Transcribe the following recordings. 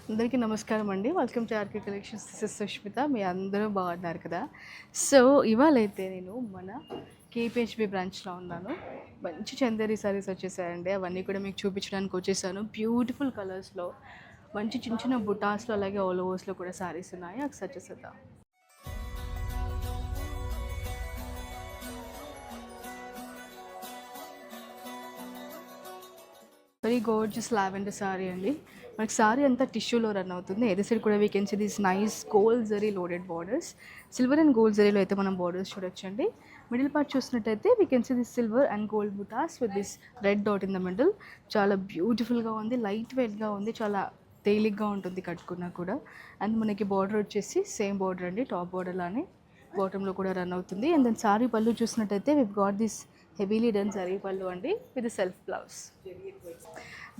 అందరికీ నమస్కారం అండి. Welcome to RK collections. This is Sushmita. మీ అందరూ బాగున్నారు కదా? సో ఇవాళైతే నేను మన కేపీహెచ్బి బ్రాంచ్లో ఉన్నాను. మంచి చందేరి సారీస్ వచ్చేసాయండి. అవన్నీ కూడా మీకు చూపించడానికి వచ్చేసాను. బ్యూటిఫుల్ కలర్స్లో మంచి చిన్న చిన్న బుటాస్లో అలాగే ఆల్ ఓవర్స్లో కూడా సారీస్ ఉన్నాయి. ఒకసారి చూసేద్దాం. వెరీ గోర్జియస్ లావెండర్ సారీ అండి. మనకి సారీ అంతా టిష్యూలో రన్ అవుతుంది. ఎది సైడ్ కూడా we can see this nice gold zari loaded borders. Silver and gold జరీలో అయితే మనం బార్డర్స్ చూడొచ్చండి. మిడిల్ పార్ట్ చూసినట్టయితే we can see this silver and gold butas with this red dot in the middle. చాలా బ్యూటిఫుల్గా ఉంది, లైట్ వెయిట్గా ఉంది, చాలా తేలిగ్గా ఉంటుంది కట్టుకున్నా కూడా. అండ్ మనకి బార్డర్ వచ్చేసి సేమ్ బార్డర్ అండి, టాప్ బార్డర్ లానే బాటంలో కూడా రన్ అవుతుంది. అండ్ దెన్ సారీ పళ్ళు చూసినట్టయితే we got this heavily done sari pallu అండి with self blouse.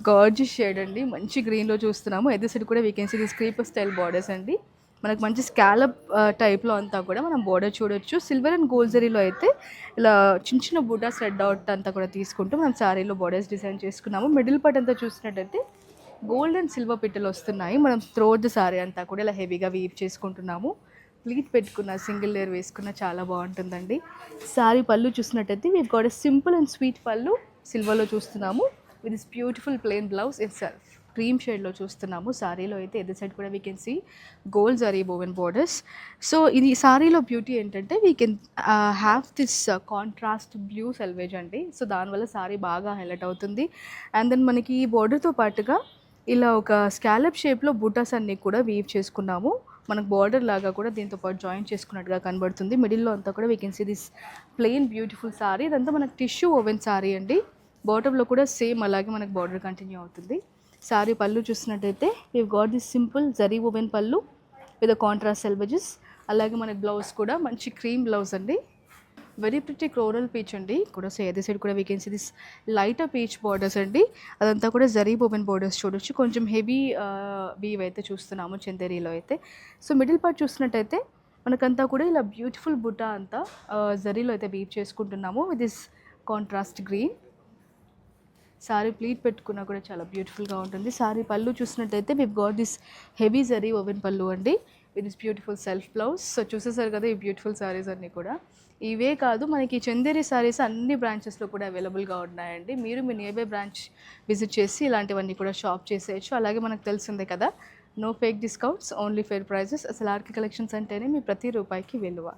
Gorgeous shade అండి, మంచి గ్రీన్లో చూస్తున్నాము. ఎదురు సైడ్ కూడా we can see this creeper style borders అండి. మనకు మంచి స్కాలప్ టైప్లో అంతా కూడా మనం బార్డర్ చూడొచ్చు. సిల్వర్ అండ్ గోల్డ్ జరీలో అయితే ఇలా చిన్న చిన్న బూటాస్ రెడ్ అవుట్ అంతా కూడా తీసుకుంటూ మనం శారీలో బార్డర్స్ డిజైన్ చేసుకున్నాము. మిడిల్ పార్ట్ అంతా చూసినట్టయితే గోల్డ్ అండ్ సిల్వర్ పిట్టలు వస్తున్నాయి. మనం త్రోట్ ద సారీ అంతా కూడా ఇలా హెవీగా వీవ్ చేసుకుంటున్నాము. ప్లీట్ పెట్టుకున్న సింగిల్ లేయర్ వేసుకున్న చాలా బాగుంటుందండి. సారీ పళ్ళు చూసినట్టయితే we've got a simple and sweet pallu సిల్వర్లో చూస్తున్నాము with this beautiful plain blouse itself. Cream షేడ్లో చూస్తున్నాము. సారీలో అయితే ఎదురు సైడ్ కూడా we can see gold zari woven borders. So ఇది సారీలో బ్యూటీ ఏంటంటే we can have this contrast blue selvage అండి. సో దానివల్ల సారీ బాగా హైలైట్ అవుతుంది. అండ్ దెన్ మనకి ఈ బోర్డర్తో పాటుగా ఇలా ఒక స్కాలప్ షేప్లో బూటాస్ అన్నీ కూడా వీవ్ చేసుకున్నాము. మనకు బార్డర్ లాగా కూడా దీంతో పాటు జాయిన్ చేసుకున్నట్టుగా కనబడుతుంది. మిడిల్లో అంతా కూడా we can see this plain beautiful sari. ఇదంతా మనకు టిష్యూ ఓవెన్ సారీ అండి. బాటంలో కూడా సేమ్ అలాగే మనకు బార్డర్ కంటిన్యూ అవుతుంది. సారీ పళ్ళు చూసినట్టయితే we got this simple zari woven pallu with contrast selvedges. అలాగే మనకి బ్లౌజ్ కూడా మంచి క్రీమ్ బ్లౌజ్ అండి. వెరీ ప్రిటీ క్లోరల్ పీచ్ అండి కూడా. సో అదే సైడ్ కూడా we can see this lighter peach borders అండి. అదంతా కూడా జరీ బోబెన్ బార్డర్స్ చూడొచ్చు. కొంచెం హెవీ వీవ్ అయితే చూస్తున్నాము చందేరీలో అయితే. సో మిడిల్ పార్ట్ చూసినట్టయితే మనకంతా కూడా ఇలా బ్యూటిఫుల్ బుట్టా అంతా జరీలో అయితే వీవ్ చేసుకుంటున్నాము with this contrast green. Sari pleat పెట్టుకున్నా కూడా చాలా బ్యూటిఫుల్గా ఉంటుంది. సారీ పళ్ళు చూసినట్టయితే we got this heavy zari woven pallu అండి with this beautiful self blouse. So చూసేసారు కదా ఈ బ్యూటిఫుల్ సారీస్ అన్నీ కూడా. ఇవే కాదు, మనకి చందేరి సారీస్ అన్ని బ్రాంచెస్లో కూడా అవైలబుల్గా ఉన్నాయండి. మీరు మీ నియర్ బై బ్రాంచ్ విజిట్ చేసి ఇలాంటివన్నీ కూడా షాప్ చేసేయచ్చు. అలాగే మనకు తెలిసిందే కదా, no fake discounts, only fair prices. అసలు ఆర్కే కలెక్షన్స్ అంటేనే మీ ప్రతి రూపాయికి విలువ.